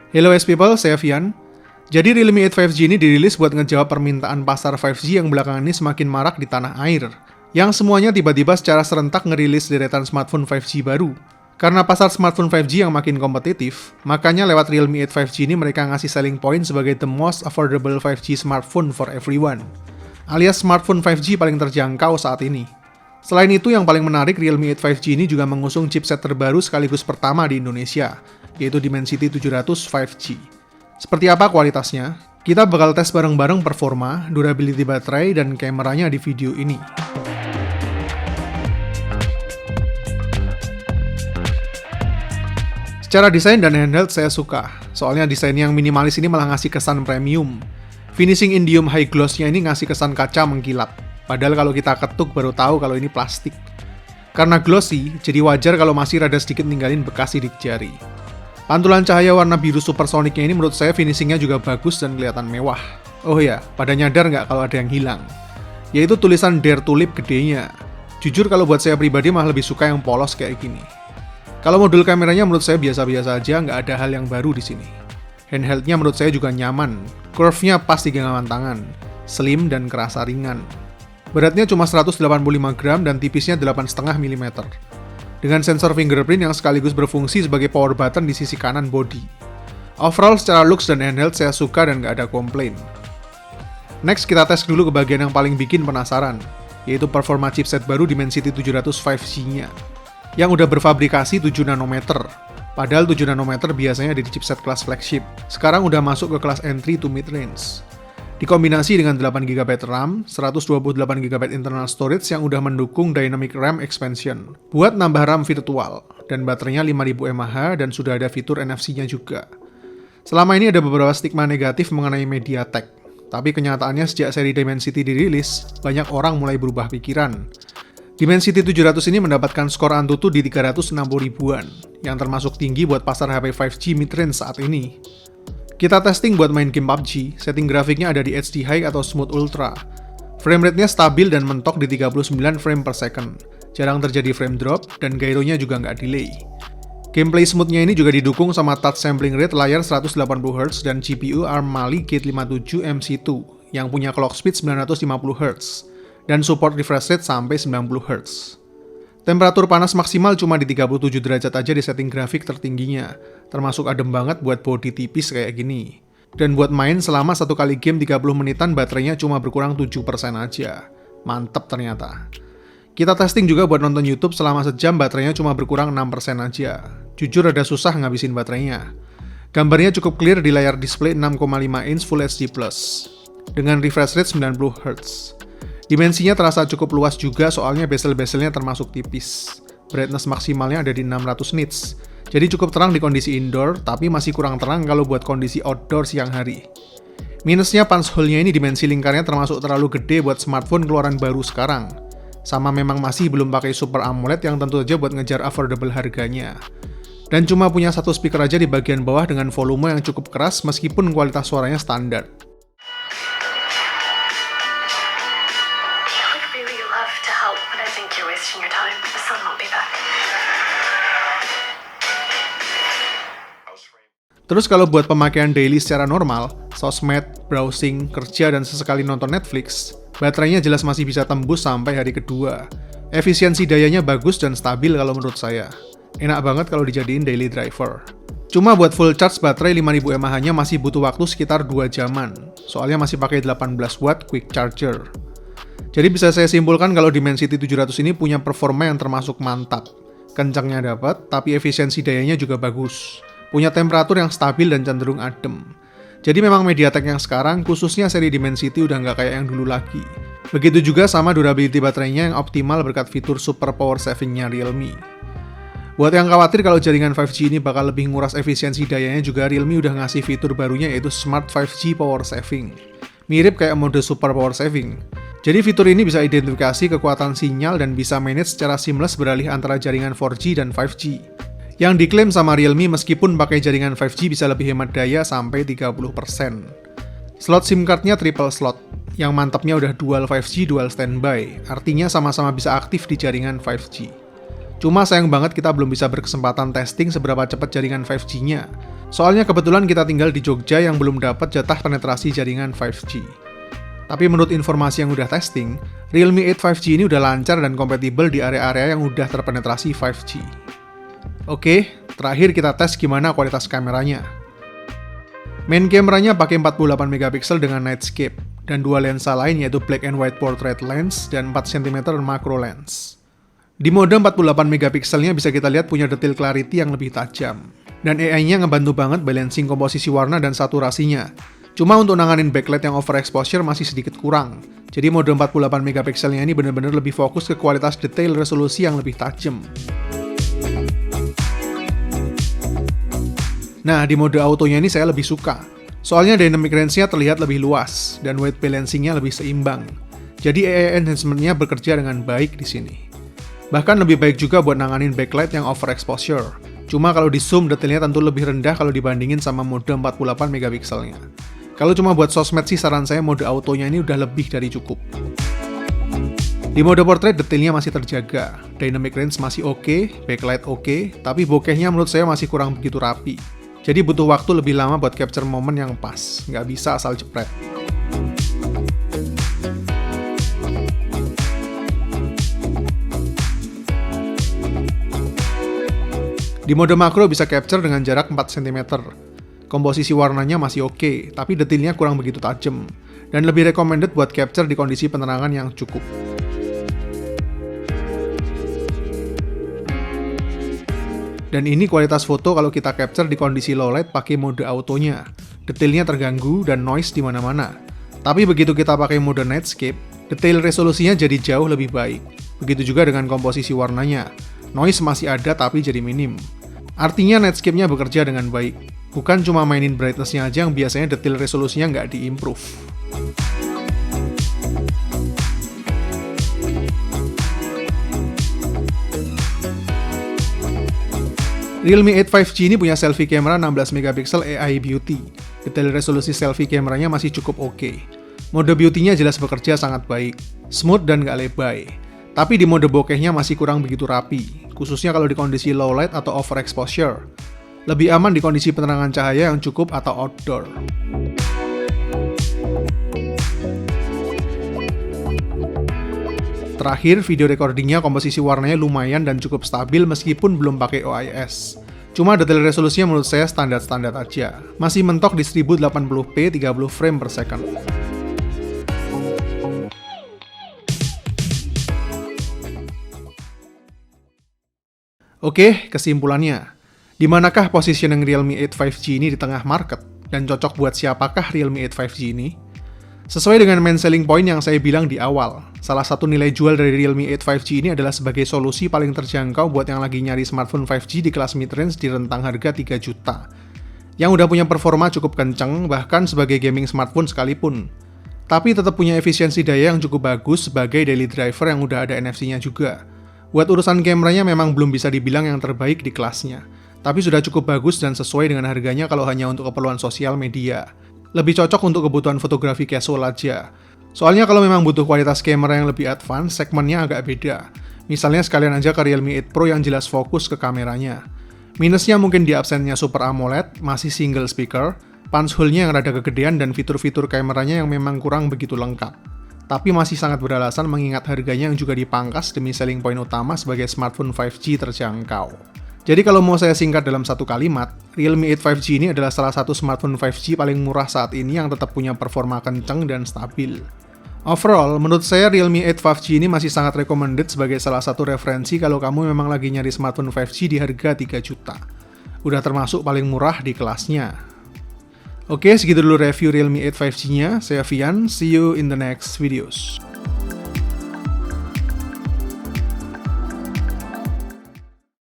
Hello people, saya Vian. Jadi Realme 8 5G ini dirilis buat ngejawab permintaan pasar 5G yang belakangan ini semakin marak di tanah air. Yang semuanya tiba-tiba secara serentak ngerilis deretan smartphone 5G baru. Karena pasar smartphone 5G yang makin kompetitif, makanya lewat Realme 8 5G ini mereka ngasih selling point sebagai the most affordable 5G smartphone for everyone. Alias smartphone 5G paling terjangkau saat ini. Selain itu, yang paling menarik, Realme 8 5G ini juga mengusung chipset terbaru sekaligus pertama di Indonesia, yaitu Dimensity 700 5G. Seperti apa kualitasnya? Kita bakal tes bareng-bareng performa, durability baterai, dan kameranya di video ini. Secara desain dan handheld saya suka, soalnya desain yang minimalis ini malah ngasih kesan premium. Finishing indium high gloss-nya ini ngasih kesan kaca mengkilap, padahal kalau kita ketuk baru tahu kalau ini plastik. Karena glossy, jadi wajar kalau masih rada sedikit ninggalin bekas sidik jari. Pantulan cahaya warna biru supersonicnya ini menurut saya finishingnya juga bagus dan kelihatan mewah. Oh ya, pada nyadar nggak kalau ada yang hilang? Yaitu tulisan Dare to Lip gedenya. Jujur kalau buat saya pribadi malah lebih suka yang polos kayak gini. Kalau modul kameranya menurut saya biasa-biasa aja, nggak ada hal yang baru di sini. Handheldnya menurut saya juga nyaman, curve-nya pas di genggaman tangan, slim dan kerasa ringan. Beratnya cuma 185 gram dan tipisnya 8,5 mm. Dengan sensor fingerprint yang sekaligus berfungsi sebagai power button di sisi kanan body. Overall secara looks dan handheld saya suka dan nggak ada komplain. Next kita tes dulu ke bagian yang paling bikin penasaran, yaitu performa chipset baru Dimensity 700 5G-nya, yang udah berfabrikasi 7 nanometer. Padahal 7 nanometer biasanya ada di chipset kelas flagship, sekarang udah masuk ke kelas entry to mid-range. Dikombinasi dengan 8GB RAM, 128GB internal storage yang udah mendukung Dynamic RAM Expansion buat nambah RAM virtual, dan baterainya 5000 mAh dan sudah ada fitur NFC-nya juga. Selama ini ada beberapa stigma negatif mengenai MediaTek, tapi kenyataannya sejak seri Dimensity dirilis, banyak orang mulai berubah pikiran. Dimensity 700 ini mendapatkan skor Antutu di 360 ribuan, yang termasuk tinggi buat pasar HP 5G mid-range saat ini. Kita testing buat main game PUBG, setting grafiknya ada di HD High atau Smooth Ultra. Frame rate-nya stabil dan mentok di 39 frame per second. Jarang terjadi frame drop, dan gyronya juga nggak delay. Gameplay smooth-nya ini juga didukung sama touch sampling rate layar 180Hz dan GPU ARM Mali Gate 57 MC2 yang punya clock speed 950Hz dan support refresh rate sampai 90Hz. Temperatur panas maksimal cuma di 37 derajat aja di setting grafik tertingginya, termasuk adem banget buat body tipis kayak gini. Dan buat main selama satu kali game 30 menitan baterainya cuma berkurang 7% aja. Mantep ternyata. Kita testing juga buat nonton YouTube selama sejam baterainya cuma berkurang 6% aja. Jujur ada susah ngabisin baterainya. Gambarnya cukup clear di layar display 6,5 inch Full HD+, dengan refresh rate 90Hz. Dimensinya terasa cukup luas juga soalnya bezel-bezelnya termasuk tipis. Brightness maksimalnya ada di 600 nits. Jadi cukup terang di kondisi indoor, tapi masih kurang terang kalau buat kondisi outdoor siang hari. Minusnya punch hole-nya ini dimensi lingkarnya termasuk terlalu gede buat smartphone keluaran baru sekarang. Sama memang masih belum pakai Super AMOLED yang tentu saja buat ngejar affordable harganya. Dan cuma punya satu speaker aja di bagian bawah dengan volume yang cukup keras meskipun kualitas suaranya standar. Terus kalau buat pemakaian daily secara normal, sosmed, browsing, kerja, dan sesekali nonton Netflix, baterainya jelas masih bisa tembus sampai hari kedua. Efisiensi dayanya bagus dan stabil kalau menurut saya. Enak banget kalau dijadiin daily driver. Cuma buat full charge baterai 5000 mAh-nya masih butuh waktu sekitar 2 jaman, soalnya masih pakai 18 watt quick charger. Jadi bisa saya simpulkan kalau Dimensity 700 ini punya performa yang termasuk mantap. Kencangnya dapat, tapi efisiensi dayanya juga bagus. Punya temperatur yang stabil dan cenderung adem. Jadi memang MediaTek yang sekarang, khususnya seri Dimensity udah nggak kayak yang dulu lagi. Begitu juga sama durability baterainya yang optimal berkat fitur super power saving-nya Realme. Buat yang khawatir kalau jaringan 5G ini bakal lebih nguras efisiensi dayanya juga, Realme udah ngasih fitur barunya yaitu Smart 5G Power Saving. Mirip kayak mode super power saving. Jadi fitur ini bisa identifikasi kekuatan sinyal dan bisa manage secara seamless beralih antara jaringan 4G dan 5G. Yang diklaim sama Realme meskipun pakai jaringan 5G bisa lebih hemat daya sampai 30%. Slot SIM card-nya triple slot, yang mantapnya udah dual 5G dual standby, artinya sama-sama bisa aktif di jaringan 5G. Cuma sayang banget kita belum bisa berkesempatan testing seberapa cepat jaringan 5G-nya. Soalnya kebetulan kita tinggal di Jogja yang belum dapat jatah penetrasi jaringan 5G. Tapi menurut informasi yang udah testing, Realme 8 5G ini udah lancar dan kompatibel di area-area yang udah terpenetrasi 5G. Oke, terakhir kita tes gimana kualitas kameranya. Main kameranya pakai 48 megapiksel dengan nightscape, dan dua lensa lain yaitu black and white portrait lens dan 4 cm macro lens. Di mode 48 megapikselnya bisa kita lihat punya detail clarity yang lebih tajam. Dan AI-nya ngebantu banget balancing komposisi warna dan saturasinya. Cuma untuk nanganin backlight yang overexposure masih sedikit kurang. Jadi mode 48 megapikselnya ini benar-benar lebih fokus ke kualitas detail resolusi yang lebih tajam. Nah, di mode autonya ini saya lebih suka. Soalnya dynamic range-nya terlihat lebih luas, dan white balancing-nya lebih seimbang. Jadi AI enhancement-nya bekerja dengan baik di sini. Bahkan lebih baik juga buat nanganin backlight yang overexposure. Cuma kalau di zoom detailnya tentu lebih rendah kalau dibandingin sama mode 48 megapikselnya. Kalau cuma buat sosmed sih saran saya mode autonya ini udah lebih dari cukup. Di mode portrait detailnya masih terjaga, dynamic range masih oke, backlight oke, tapi bokehnya menurut saya masih kurang begitu rapi. Jadi butuh waktu lebih lama buat capture momen yang pas, nggak bisa asal jepret. Di mode makro bisa capture dengan jarak 4 cm. Komposisi warnanya masih oke, tapi detailnya kurang begitu tajam, dan lebih recommended buat capture di kondisi penerangan yang cukup. Dan ini kualitas foto kalau kita capture di kondisi low light pakai mode autonya. Detailnya terganggu dan noise di mana-mana. Tapi begitu kita pakai mode nightscape, detail resolusinya jadi jauh lebih baik. Begitu juga dengan komposisi warnanya. Noise masih ada tapi jadi minim. Artinya nightscape-nya bekerja dengan baik. Bukan cuma mainin brightness-nya aja yang biasanya detail resolusinya nggak di-improve. Realme 8 5G ini punya selfie kamera 16 megapiksel AI Beauty. Detail resolusi selfie kameranya masih cukup oke. Mode beauty-nya jelas bekerja sangat baik, smooth dan nggak lebay. Tapi di mode bokehnya masih kurang begitu rapi, khususnya kalau di kondisi low light atau overexposure. Lebih aman di kondisi penerangan cahaya yang cukup atau outdoor. Terakhir, video recordingnya komposisi warnanya lumayan dan cukup stabil meskipun belum pakai OIS. Cuma detail resolusinya menurut saya standar-standar aja. Masih mentok di 1080p 30 frame per second. Oke, kesimpulannya. Di manakah positioning Realme 8 5G ini di tengah market? Dan cocok buat siapakah Realme 8 5G ini? Sesuai dengan main selling point yang saya bilang di awal, salah satu nilai jual dari Realme 8 5G ini adalah sebagai solusi paling terjangkau buat yang lagi nyari smartphone 5G di kelas mid-range di rentang harga 3 juta. Yang udah punya performa cukup kenceng, bahkan sebagai gaming smartphone sekalipun. Tapi tetap punya efisiensi daya yang cukup bagus sebagai daily driver yang udah ada NFC-nya juga. Buat urusan kameranya memang belum bisa dibilang yang terbaik di kelasnya. Tapi sudah cukup bagus dan sesuai dengan harganya kalau hanya untuk keperluan sosial media. Lebih cocok untuk kebutuhan fotografi casual aja. Soalnya kalau memang butuh kualitas kamera yang lebih advance, segmennya agak beda. Misalnya sekalian aja ke Realme 8 Pro yang jelas fokus ke kameranya. Minusnya mungkin di absennya Super AMOLED, masih single speaker, punch hole-nya yang rada kegedean dan fitur-fitur kameranya yang memang kurang begitu lengkap. Tapi masih sangat beralasan mengingat harganya yang juga dipangkas demi selling point utama sebagai smartphone 5G terjangkau. Jadi kalau mau saya singkat dalam satu kalimat, Realme 8 5G ini adalah salah satu smartphone 5G paling murah saat ini yang tetap punya performa kenceng dan stabil. Overall, menurut saya Realme 8 5G ini masih sangat recommended sebagai salah satu referensi kalau kamu memang lagi nyari smartphone 5G di harga 3 juta. Udah termasuk paling murah di kelasnya. Oke, segitu dulu review Realme 8 5G-nya. Saya Vian, see you in the next videos.